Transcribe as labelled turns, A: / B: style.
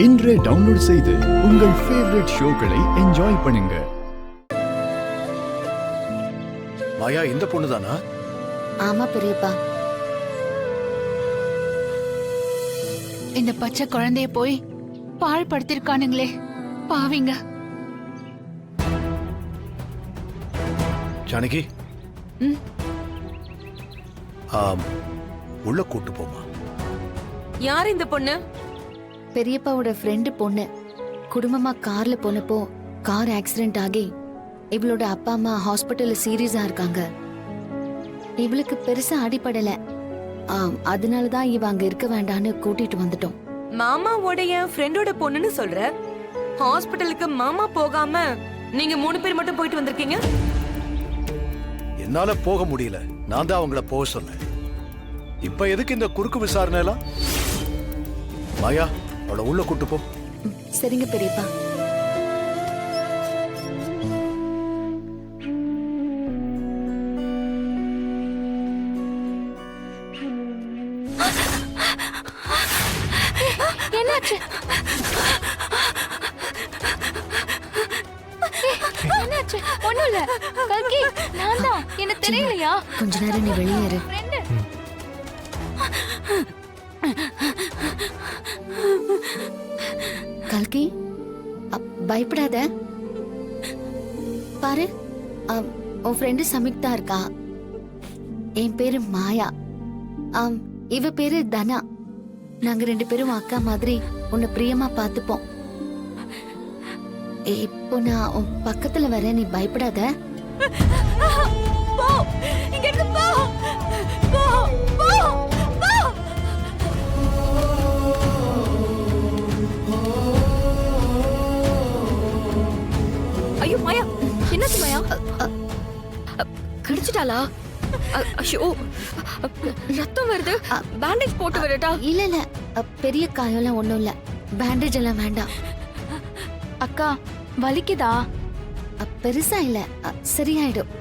A: இன்றே டவுன்லோட் செய்து உங்கள் ஃபேவரட் ஷோக்களை என்ஜாய் பண்ணுங்க.
B: மாயா இந்த பொண்ணுதானா?
C: ஆமா பெரியப்பா.
D: இந்த பச்சை குழந்தைய போய் பால் படுத்திருக்கானுங்களே பாவிங்க.
B: ஜானகி,
D: ம்.
B: உள்ள கூட்டு போமா.
E: யார் இந்த பொண்ணு?
C: பெரியப்பாவோட ஃப்ரெண்டு பொண்ணு. குடும்பமா கார்ல போனப்போ கார் ஆக்சிடென்ட் ஆகி இவளோட அப்பா அம்மா ஹாஸ்பிட்டல்ல சீரியஸா இருக்காங்க. இவளுக்கு பெருசா அடிபடல. அதனாலதான் இவ அங்க இருக்க வேண்டான்னு கூட்டிட்டு வந்துட்டோம்.
E: மாமாவோடைய ஃப்ரெண்டோட பொண்ணுன்னு சொல்ற. ஹாஸ்பிட்டலுக்கு மாமா போகாம நீங்க 3 பேர் மட்டும் போயிட்டு வந்திருக்கீங்க.
B: என்னால போக முடியல. நான் தான் அவங்கள போக சொன்னேன். இப்ப எதுக்கு இந்த குறுக்கு விசாரணை எல்லாம்? மாயா, அவளை உள்ள கூட்டு போ.
C: சரிங்க பெரியப்பா.
D: என்னாச்சு? என்னாச்சு? ஒண்ணும் இல்ல. கல்கி, நான் தான். எனக்கு தெரியலையா?
C: கொஞ்ச நேரம் நீ வெளியே இரு. கல்கி, பயப்படாத. பாரு, உன் ஃப்ரெண்டு சமிக்தா இருக்கா. என் பேரு மாயா. இவ பேரு தனா. நாங்க 2 பேரும் அக்கா மாதிரி உன்னை பிரியமா பாத்துப்போம். இப்போ நான் உன் பக்கத்துல வர, நீ பயப்படாத.
E: ஐயோ மாயா, என்னாச்சு மாயா?
F: கடிச்சிட்டாளா? ஐயோ, ரத்தம் வருது. பேண்டேஜ் போட்டு வரட்டா?
C: இல்ல இல்ல, பெரிய காயம்லாம் ஒண்ணும் இல்ல. பேண்டேஜ் எல்லாம் வேண்டாம்.
D: அக்கா, வலிக்குதா?
C: பெருசா இல்ல, சரியாயிடும்.